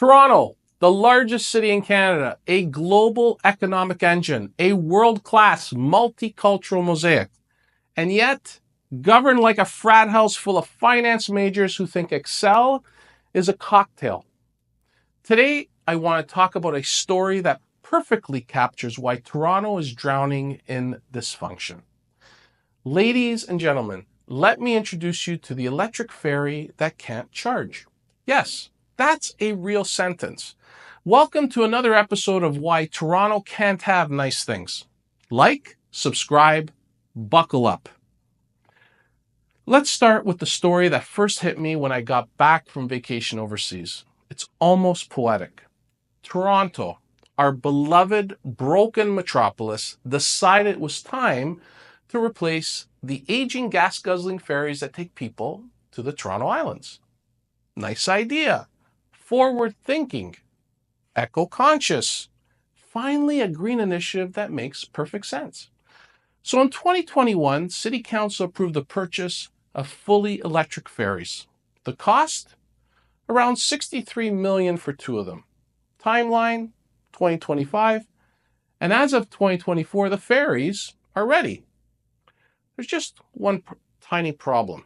Toronto, the largest city in Canada, a global economic engine, a world-class multicultural mosaic, and yet governed like a frat house full of finance majors who think Excel is a cocktail. Today, I want to talk about a story that perfectly captures why Toronto is drowning in dysfunction. Ladies and gentlemen, let me introduce you to the electric ferry that can't charge. Yes, that's a real sentence. Welcome to another episode of Why Toronto Can't Have Nice Things. Like, subscribe, buckle up. Let's start with the story that first hit me when I got back from vacation overseas. It's almost poetic. Toronto, our beloved broken metropolis, decided it was time to replace the aging gas-guzzling ferries that take people to the Toronto Islands. Nice idea. Forward-thinking. Eco-conscious. Finally, a green initiative that makes perfect sense. So in 2021, City Council approved the purchase of fully electric ferries. The cost? Around $63 million for two of them. Timeline? 2025. And as of 2024, the ferries are ready. There's just one tiny problem.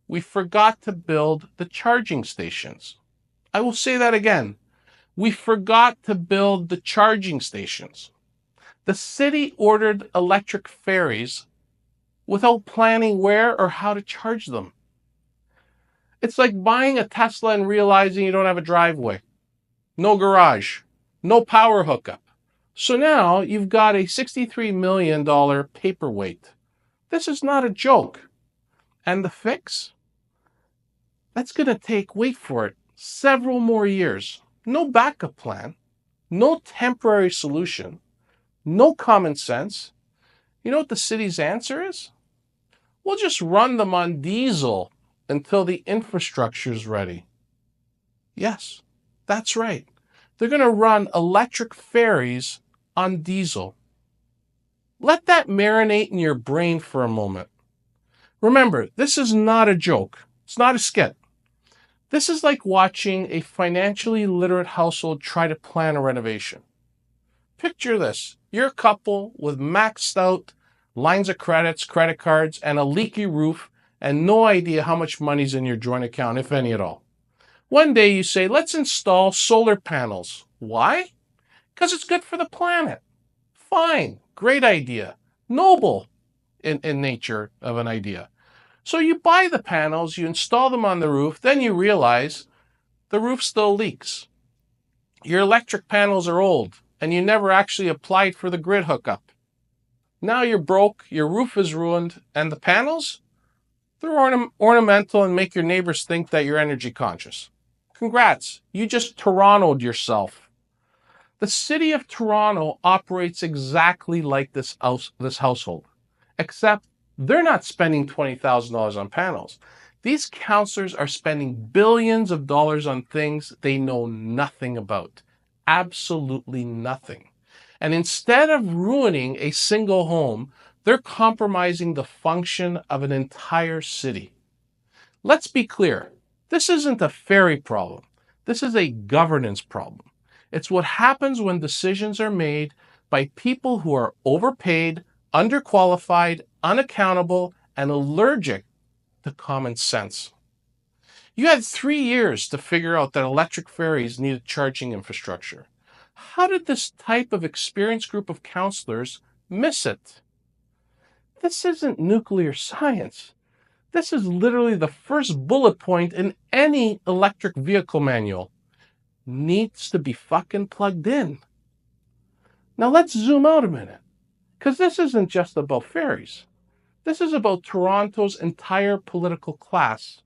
We forgot to build the charging stations. I will say that again. We forgot to build the charging stations. The city ordered electric ferries without planning where or how to charge them. It's like buying a Tesla and realizing you don't have a driveway, no garage, no power hookup. So now you've got a $63 million paperweight. This is not a joke. And the fix? That's going to take, wait for it, several more years. No backup plan, no temporary solution, no common sense. You know what the city's answer is? We'll just run them on diesel until the infrastructure is ready. Yes, that's right. They're going to run electric ferries on diesel. Let that marinate in your brain for a moment. Remember, this is not a joke. It's not a skit. This is like watching a financially literate household try to plan a renovation. Picture this. You're a couple with maxed out lines of credits, credit cards, and a leaky roof, and no idea how much money's in your joint account, if any at all. One day you say, let's install solar panels. Why? Because it's good for the planet. Fine. Great idea. Noble in nature of an idea. So you buy the panels, you install them on the roof, then you realize the roof still leaks. Your electric panels are old, and you never actually applied for the grid hookup. Now you're broke, your roof is ruined, and the panels? They're ornamental and make your neighbors think that you're energy conscious. Congrats, you just Toronto'd yourself. The city of Toronto operates exactly like this household, except they're not spending $20,000 on panels. These councillors are spending billions of dollars on things they know nothing about. Absolutely nothing. And instead of ruining a single home, they're compromising the function of an entire city. Let's be clear. This isn't a ferry problem. This is a governance problem. It's what happens when decisions are made by people who are overpaid, underqualified, unaccountable, and allergic to common sense. You had 3 years to figure out that electric ferries needed charging infrastructure. How did this type of experienced group of councillors miss it? This isn't nuclear science. This is literally the first bullet point in any electric vehicle manual. Needs to be fucking plugged in. Now let's zoom out a minute, because this isn't just about ferries. This is about Toronto's entire political class.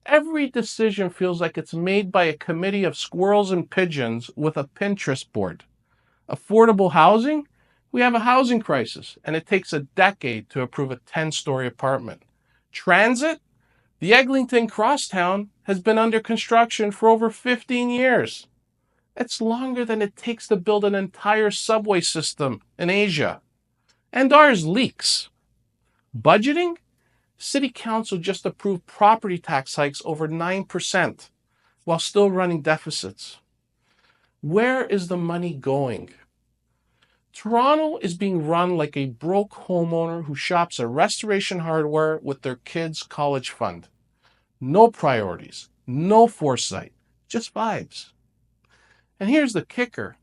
Every decision feels like it's made by a committee of squirrels and pigeons with a Pinterest board. Affordable housing? We have a housing crisis, and it takes a decade to approve a 10-story apartment. Transit? The Eglinton crosstown has been under construction for over 15 years. It's longer than it takes to build an entire subway system in Asia. And ours leaks. Budgeting? City Council just approved property tax hikes over 9%. while still running deficits. Where is the money going? Toronto is being run like a broke homeowner who shops at Restoration Hardware with their kids' college fund. No priorities, no foresight, just vibes. And here's the kicker.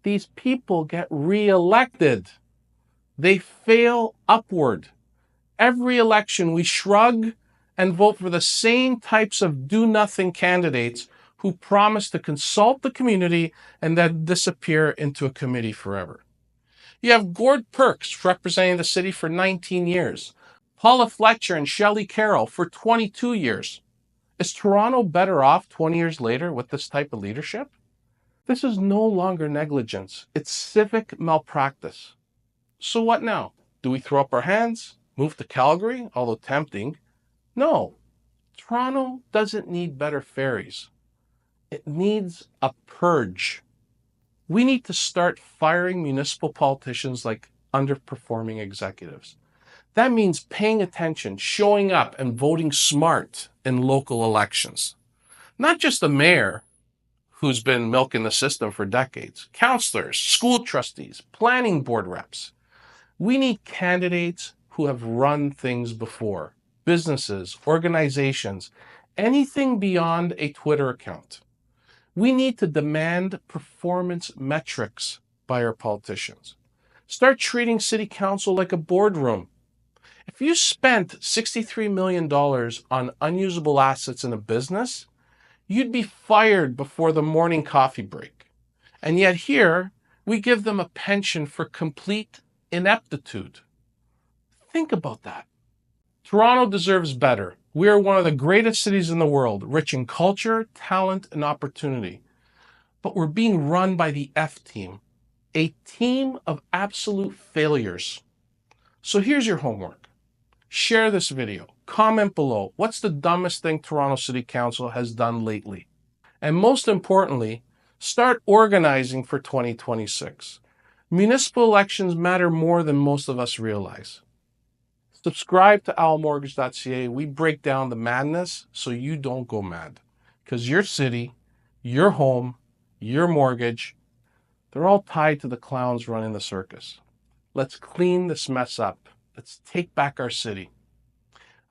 These people get re-elected. They fail upward. Every election, we shrug and vote for the same types of do-nothing candidates who promise to consult the community and then disappear into a committee forever. You have Gord Perks representing the city for 19 years, Paula Fletcher and Shelley Carroll for 22 years. Is Toronto better off 20 years later with this type of leadership? This is no longer negligence. It's civic malpractice. So what now? Do we throw up our hands? Move to Calgary, although tempting? No. Toronto doesn't need better ferries. It needs a purge. We need to start firing municipal politicians like underperforming executives. That means paying attention, showing up, and voting smart in local elections. Not just the mayor, who's been milking the system for decades, councillors, school trustees, planning board reps. We need candidates who have run things before, businesses, organizations, anything beyond a Twitter account. We need to demand performance metrics by our politicians. Start treating city council like a boardroom. If you spent $63 million on unusable assets in a business, you'd be fired before the morning coffee break. And yet here, we give them a pension for complete ineptitude. Think about that. Toronto deserves better. We are one of the greatest cities in the world, rich in culture, talent, and opportunity. But we're being run by the F team, a team of absolute failures. So here's your homework. Share this video. Comment below. What's the dumbest thing Toronto City Council has done lately? And most importantly, start organizing for 2026. Municipal elections matter more than most of us realize. Subscribe to OwlMortgage.ca. We break down the madness so you don't go mad. Because your city, your home, your mortgage, they're all tied to the clowns running the circus. Let's clean this mess up. Let's take back our city.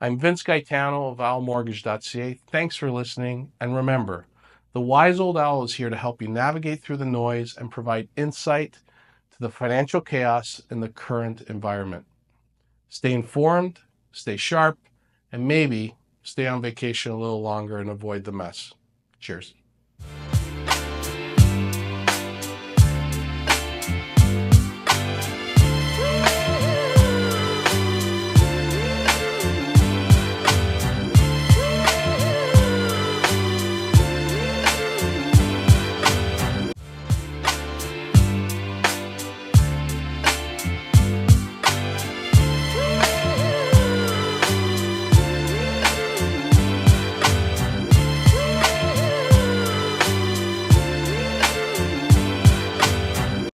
I'm Vince Gaetano of OwlMortgage.ca. Thanks for listening. And remember, the wise old owl is here to help you navigate through the noise and provide insight to the financial chaos in the current environment. Stay informed, stay sharp, and maybe stay on vacation a little longer and avoid the mess. Cheers.